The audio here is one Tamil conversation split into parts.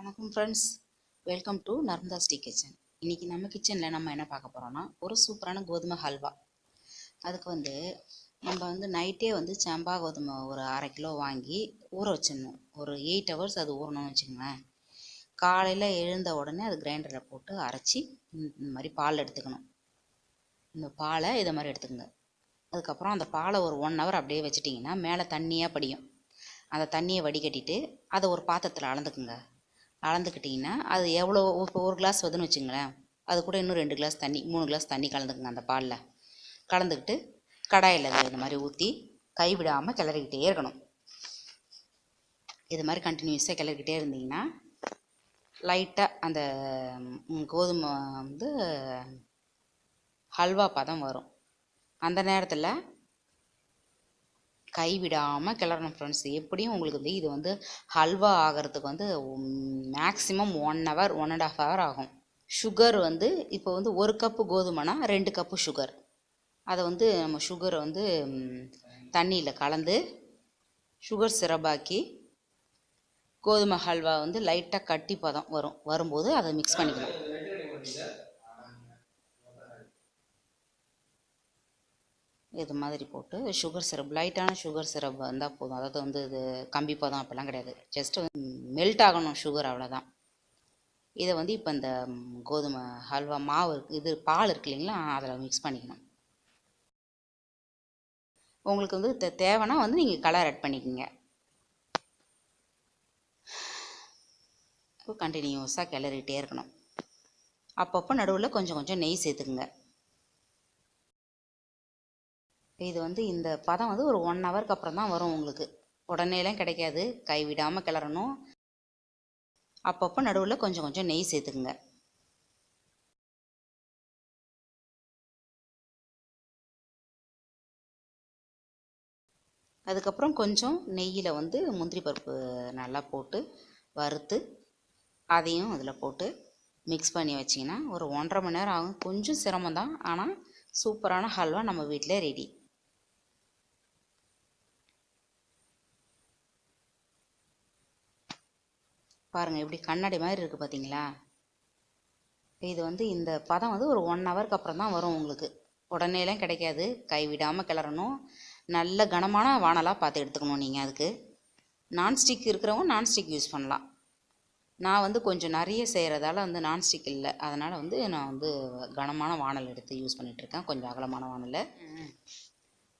வணக்கம் friends, welcome to Narmada's tea kitchen. இன்றைக்கி நம்ம கிச்சனில் நம்ம என்ன பார்க்க போகிறோன்னா ஒரு சூப்பரான கோதுமை ஹல்வா. அதுக்கு நம்ம நைட்டே சம்பா கோதுமை ஒரு 1/2 கிலோ வாங்கி ஊற வச்சிடணும். ஒரு 8 ஹவர்ஸ் அது ஊறணும்னு வச்சுக்கோங்களேன். காலையில் எழுந்த உடனே அது கிரைண்டரில் போட்டு அரைச்சி இந்த மாதிரி பால் எடுத்துக்கணும். இந்த பாலை இதை மாதிரி எடுத்துக்கோங்க. அதுக்கப்புறம் அந்த பாலை ஒரு 1 ஹவர் அப்படியே வச்சிட்டிங்கன்னா மேலே தண்ணியாக படியும். அந்த தண்ணியை வடிகட்டிட்டு அதை ஒரு பாத்திரத்தில் அளந்துக்குங்க. அளந்துக்கிட்டிங்கன்னா அது எவ்வளோ, இப்போ ஒரு கிளாஸ் வருதுன்னு வச்சுங்களேன், அது கூட இன்னும் 2 கிளாஸ் தண்ணி 3 கிளாஸ் தண்ணி கலந்துக்குங்க. அந்த பாலில் கலந்துக்கிட்டு கடாயில் இந்த மாதிரி ஊற்றி கைவிடாமல் கிளறிக்கிட்டே இருக்கணும். இது மாதிரி கண்டினியூஸாக கிளறிக்கிட்டே இருந்தீங்கன்னா லைட்டாக அந்த கோதுமை ஹல்வா பதம் வரும். அந்த நேரத்தில் கைவிடாமல் கிளறணும் ஃப்ரெண்ட்ஸ். எப்படியும் உங்களுக்கு இது ஹல்வா ஆகிறதுக்கு மேக்ஸிமம் 1 ஹவர் 1.5 ஹவர் ஆகும். சுகர் இப்போ 1 கப்பு கோதுமைனா 2 கப்பு சுகர். அதை நம்ம சுகரை தண்ணியில் கலந்து சுகர் சிரப்பாக்கி கோதுமை ஹல்வா லைட்டாக கட்டி பதம் வரும்போது அதை மிக்ஸ் பண்ணிக்கணும். இது மாதிரி போட்டு சுகர் சிரப், லைட்டான சுகர் சிரப் வந்தால் போதும். அதாவது இது கம்பி பதம் அப்படிலாம் கிடையாது, ஜஸ்ட்டு மெல்ட் ஆகணும் சுகர், அவ்வளோதான். இதை இப்போ இந்த கோதுமை ஹல்வா மாவு இது பால் இருக்கு இல்லைங்களா, அதில் மிக்ஸ் பண்ணிக்கணும். உங்களுக்கு தேவைன்னா நீங்கள் கலர் ஆட் பண்ணிக்கோங்க. இப்போ கண்டினியூஸாக கிளறிட்டே இருக்கணும். அப்பப்போ நடுவில் கொஞ்சம் கொஞ்சம் நெய் சேர்த்துக்குங்க. இது இந்த பதம் ஒரு 1 ஹவருக்கு அப்புறம் தான் வரும். உங்களுக்கு உடனேலாம் கிடைக்காது. கைவிடாமல் கிளறணும். அப்பப்போ நடுவில் கொஞ்சம் கொஞ்சம் நெய் சேர்த்துக்குங்க. அதுக்கப்புறம் கொஞ்சம் நெய்யில் முந்திரி பருப்பு நல்லா போட்டு வறுத்து அதையும் அதில் போட்டு மிக்ஸ் பண்ணி வச்சிங்கன்னா ஒரு 1.5 மணி நேரம் ஆகும். கொஞ்சம் சிரமம் தான், ஆனால் சூப்பரான ஹல்வா நம்ம வீட்டில் ரெடி. பாருங்கள், எப்படி கண்ணாடி மாதிரி இருக்குது பார்த்தீங்களா? இது இந்த பதம் ஒரு 1 ஹவருக்கு அப்புறம் தான் வரும். உங்களுக்கு உடனேலாம் கிடைக்காது. கைவிடாமல் கிளறணும். நல்ல கனமான வானலாக பார்த்து எடுத்துக்கணும். நீங்கள் அதுக்கு நான்ஸ்டிக் இருக்கிறவங்க நான்ஸ்டிக் யூஸ் பண்ணலாம். நான் கொஞ்சம் நிறைய செய்கிறதால நான்ஸ்டிக் இல்லை, அதனால் நான் கனமான வானல் எடுத்து யூஸ் பண்ணிகிட்ருக்கேன். கொஞ்சம் அகலமான வானல்.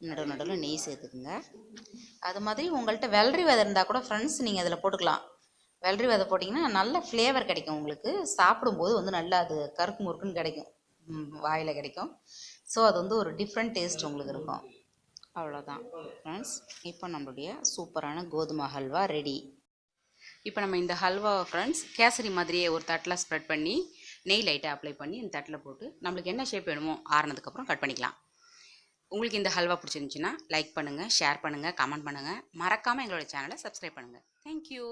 நடுவில் நெய் சேர்த்துக்குங்க. அது மாதிரி உங்கள்கிட்ட வெள்ளரி விதை இருந்தால் கூட ஃப்ரெண்ட்ஸ் நீங்கள் அதில் போட்டுக்கலாம். வெள்ளரி விதை போட்டிங்கன்னா நல்ல ஃப்ளேவர் கிடைக்கும். உங்களுக்கு சாப்பிடும்போது நல்லா அது கருக்கு முறுக்குன்னு கிடைக்கும், வாயில் கிடைக்கும். ஸோ அது ஒரு டிஃப்ரெண்ட் டேஸ்ட் உங்களுக்கு இருக்கும். அவ்வளோதான் ஃப்ரெண்ட்ஸ். இப்போ நம்மளுடைய சூப்பரான கோதுமை ஹல்வா ரெடி. இப்போ நம்ம இந்த ஹல்வா ஃப்ரெண்ட்ஸ் கேசரி மாதிரியே ஒரு தட்டில் ஸ்ப்ரெட் பண்ணி நெய் லைட்டாக அப்ளை பண்ணி இந்த தட்டில் போட்டு நம்மளுக்கு என்ன ஷேப் வேணுமோ ஆறுனதுக்கப்புறம் கட் பண்ணிக்கலாம். உங்களுக்கு இந்த ஹல்வா பிடிச்சிருந்துச்சின்னா லைக் பண்ணுங்கள், ஷேர் பண்ணுங்கள், கமெண்ட் பண்ணுங்கள். மறக்காமல் எங்களோட சேனலை சப்ஸ்கிரைப் பண்ணுங்கள். தேங்க்யூ.